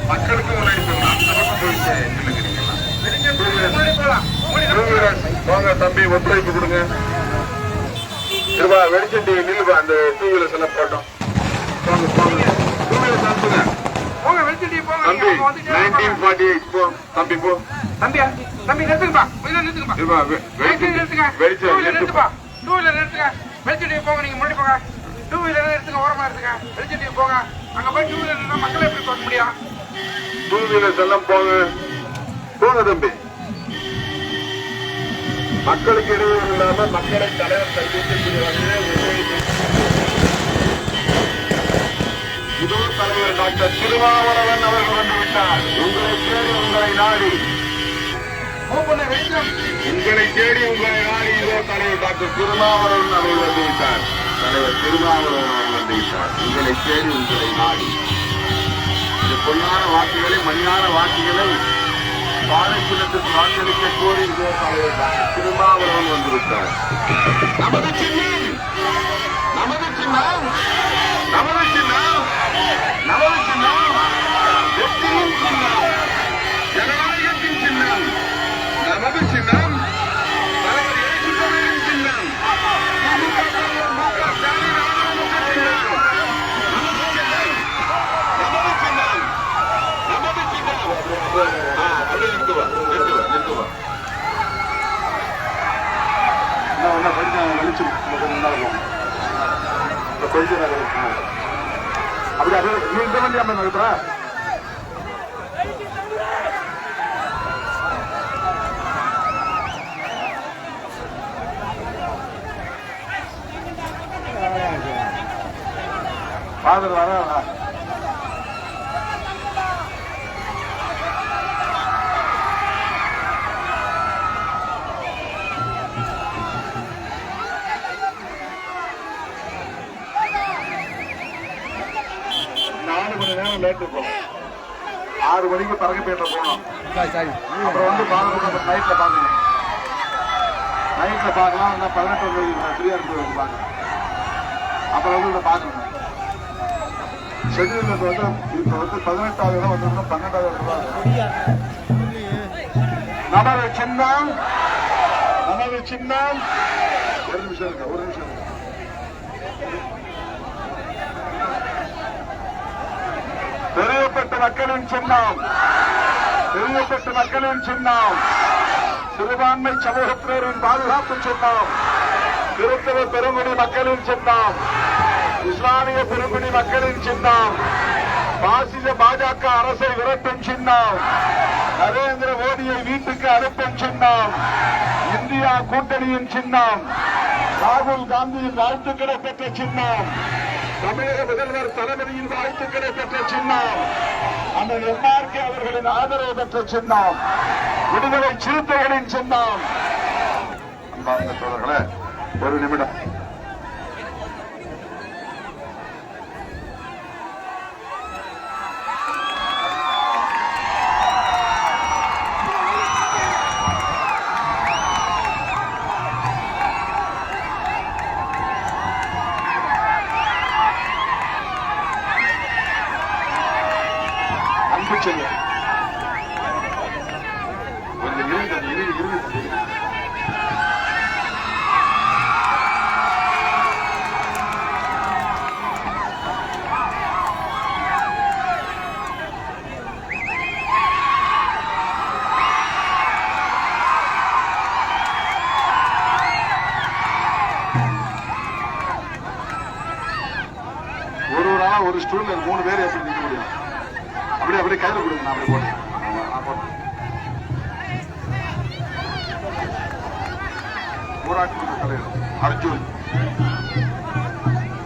மக்களுக்கு முன்னாடி போங்க தம்பி, ஒத்துழைப்பு கொடுங்க. வெளிச்சண்டி நில்லுவா, அந்த டூ வீலர்ஸ் எல்லாம் போட்டோம். போங்க போங்க, டூ வீலர்ஸ் அனுப்புங்க. போங்க வெளிச்சண்டி போங்க. தம்பி 1948 போ தம்பி, போ தம்பி. தம்பி நிறுத்துங்கப்பா, நிறுத்துங்கப்பா, வெளிச்சம் நிறுத்துப்பா, டூ வீலர் நிறுத்துங்க. வெளிச்சண்டி போங்க, நீங்க முன்னாடி போங்க. டூ வீலர் எடுத்துங்க, ஓரமா எடுத்துங்க. வெளிச்சண்டி போங்க. அங்க போய் டூ வீலர் மக்களை எப்படி பார்க்க முடியும்? டூ வீலர்ஸ் எல்லாம் போங்க போங்க தம்பி. மக்களுக்கு இடையூறு இல்லாம மக்களை தலைவர் இதோ தலைவர் டாக்டர் திருமாவளவன் அவர்கள் வந்துவிட்டார். உங்களை தேடி உங்களை நாடி, உங்களை தேடி உங்களை நாடி இதோ தலைவர் டாக்டர் திருமாவளவன் அவர்கள் வந்துவிட்டார். தலைவர் திருமாவளவன் அவர்கள் வந்துவிட்டார். உங்களை தேடி உங்களை நாடி. இந்த பொன்னான வாக்குகளை, மணியான வாக்குகளை பாடத்தினத்துக்கு வாக்களிக்க கோரி இதோ தலைவர் டாக்டர் திருமாவளவன் வந்துவிட்டார். நமது சின்னம், நமது சின்னம், நமது சின்னம், நமது சின்னம், வெற்றியின் சின்னம், ஜனநாயகத்தின் சின்னம், நமது சின்னம், தலைவர் இயேசுவின் சின்னம், அப்படி நீ இந்த வண்டி அம்மா நடத்துற ஃபாதர் வர 4 மணி நேரம் லேட்டு போனோம். 6 மணிக்கு பறக்கப்பேட்டை போனோம். அப்புறம் வந்து பாலகுளம் நைட்ல பாக்கணும். நைட்ல பார்க்கலாம், 18 ஃப்ரீயா இருக்கு பார்க்கணும். அப்புறம் வந்து பார்க்கணும். ஷெட்யூல் வந்து இப்ப வந்து 18வது இடம் வந்து 12வது இடம். நமது சின்னம், நமது சின்னம். ஒரு நிமிஷம் இருக்க, ஒரு நிமிஷம். தெரியப்பட்ட மக்களின் சின்னம், தெரியப்பட்ட மக்களின் சின்னம், சிறுபான்மை சமூகத்தினரின் பாதுகாப்பு சின்னம், கிறிஸ்தவ பெருங்குடி மக்களின் சின்னம், இஸ்லாமிய பெருங்குடி மக்களின் சின்னம், பாசிச பாஜக அரசை விரட்டும் சின்னம், நரேந்திர மோடியை வீட்டுக்கு அனுப்பும் சின்னம், இந்தியா கூட்டணியின் சின்னம், ராகுல் காந்தியின் வாழ்த்துக்களை பெற்ற சின்னம், தமிழக முதல்வர் தளபதியின் வாழ்த்துக்களை பெற்ற சின்னம், அந்த எம்ஆர்கே அவர்களின் ஆதரவு பெற்ற சின்னம், விடுதலை சிறுத்தைகளின் சின்னம். அன்பார்ந்த தோழர்களே, ஒரு நிமிடம். ஒரு ஸ்டூல்ல 3 பேர் எப்படி நிக்க முடியும்? அப்படியே கையில கொடுங்க, நான் அப்படியே போட்டேன். ஊராட்சி தலைவர்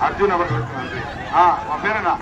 அர்ஜுன் அவர்களுக்கு நன்றி. உன் பேர் என்ன?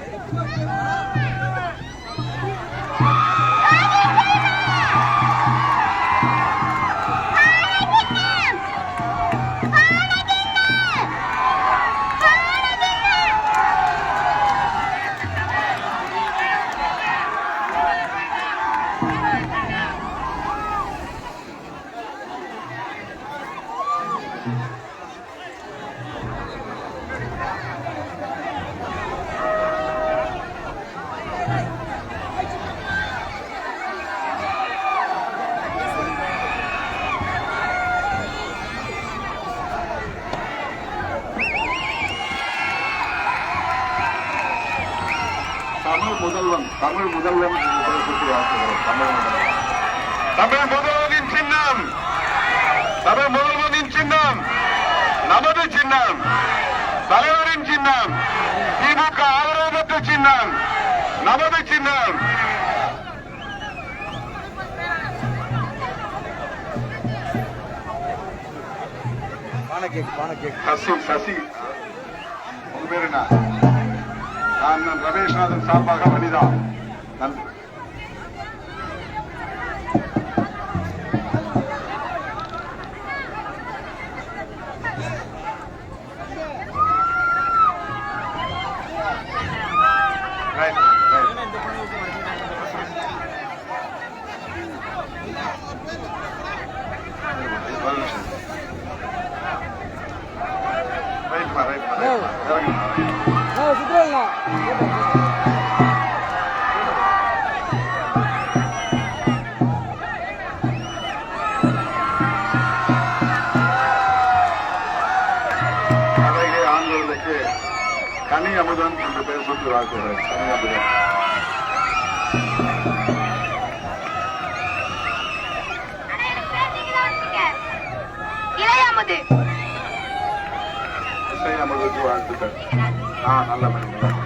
தமிழ் முதல்வன் தமிழ் முதல்வனின் சின்னம் தமிழ் முதல்வனின் சின்னம் நமது சின்னம் தலைவரின் சின்னம் திமுக ஆதரவற்ற சின்னம் நமது சின்னம் சசி சசி உங்க பேர் என்ன? நான் ரமேஷ்நாதன் சார்பாக வனிதா நன்றி. கனி அமுதன் என்று பெயர் சொல்லி வாழ்த்துகிறார். கனி அமுதன் இசை அமுதற்கு வாழ்த்துக்கள். நல்ல மனிதன்.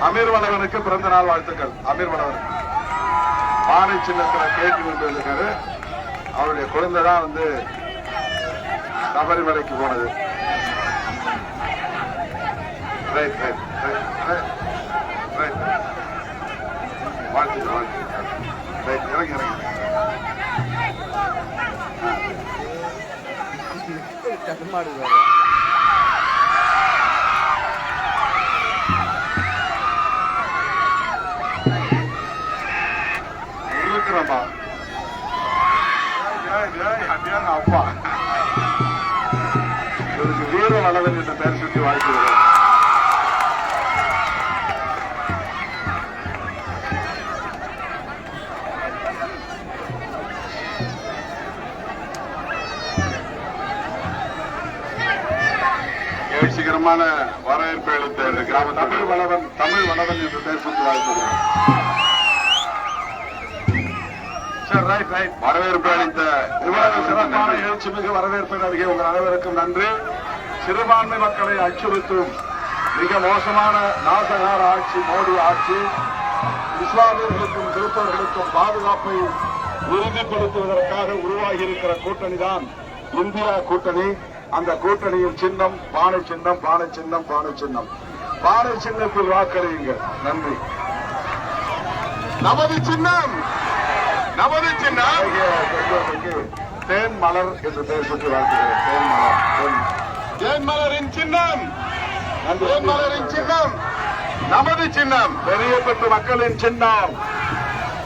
அமீர் வளவனுக்கு பிறந்த நாள் வாழ்த்துக்கள். அமீர் வளவன் பானை சின்னத்தில் கேட்டு கொண்டு இருக்காரு. அவருடைய குழந்தைதான் சபரிமலைக்கு போனது. வாழ்த்துக்கள் இறங்கி இருக்கிறப்பா அப்பா இவருக்கு வீர வளவன் என்ற பெயர் சுற்றி வாழ்த்துகிறார். சீக்கிரமான வரவேற்பு அளித்த இந்த கிராம தமிழ் வளவன் என்று பெயர் சுற்றி வாழ்த்துகிறார். வரவேற்பு அளித்த சிறப்பான எழுச்சி மிகு வரவேற்பு நல்கிய உங்கள் அனைவருக்கும் நன்றி. சிறுபான்மை மக்களை அச்சுறுத்தும் மிக மோசமான நாசகார ஆட்சி மோடி ஆட்சி இஸ்லாமியர்களுக்கும் கிறிஸ்தவர்களுக்கும் பாதுகாப்பை உறுதிப்படுத்துவதற்காக உருவாகி இருக்கிற கூட்டணி தான் இந்தியா கூட்டணி. அந்த கூட்டணியின் சின்னம் பானை சின்னம் பானை சின்னம் பானை சின்னம். பானை சின்னத்தில் வாக்களியுங்கள். நன்றி. நமது சின்னம் நமது சின்னம் தேன் மலர் என்று பெயர் சுற்றி வாழ்த்துகிறேன். தேன் மலரின் சின்னம் தேன் மலரின் சின்னம் நமது சின்னம். பெரியப்பட்டு மக்களின் சின்னம்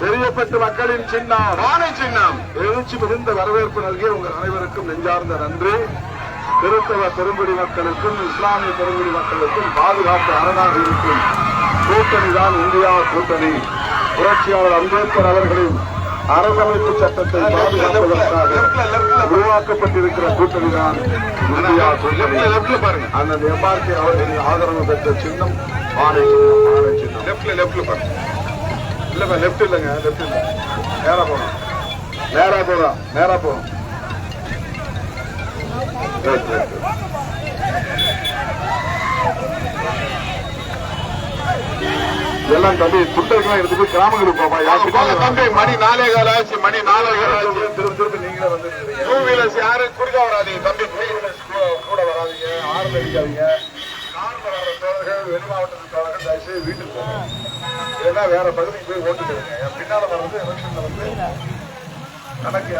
பெரியப்பட்டு மக்களின் சின்னம் பானை சின்னம். எழுச்சி மிகுந்த வரவேற்பு நல்கிய உங்கள் அனைவருக்கும் நெஞ்சார்ந்த நன்றி. கிறிஸ்தவ பெருங்குடி மக்களுக்கும் இஸ்லாமிய பெருங்குடி மக்களுக்கும் பாதுகாப்பு அரணாக இருக்கும் கூட்டணி தான் இந்தியா கூட்டணி. புரட்சியாளர் அம்பேத்கர் அவர்களின் அரசமைப்பு சட்டத்தை பாதுகாப்பதற்காக உருவாக்கப்பட்டிருக்கிற கூட்டணி தான் இந்தியா கூட்டணி. அந்த எம்ஆர்கே அவர்களின் ஆதரவு பெற்ற சின்னம் பானை சின்னம் பானை சின்னம். லெப்ட்ல பாருங்க. இல்லப்பா லெப்ட் இல்லைங்க, லெப்ட் இல்ல, நேரா போறோம் நேரா போறோம். எல்லாம் தம்பி துண்டெல்லாம் எடுத்து போய் கிராமங்களுக்கு போப்பா. தம்பி மணி 4:15 ஆச்சு. மணி 4:15 ஆச்சு. திருப்பி நீங்களே வந்து டூ வீலர்ஸ் யாரும் குறுக்க வராதீங்க தம்பி. டூ வீலர்ஸ் கூட வராதீங்க. ஆறு அடிக்காதீங்க. கார்ல வர தோழர்கள் வெளி மாவட்டத்தில் தோழர்கள் தயவுசெய்து வீட்டுக்கு போங்க. ஏன்னா வேற பகுதிக்கு போய் ஓட்டுக்கிறீங்க. பின்னால வர்றது எலெக்ஷன்ல கணக்கு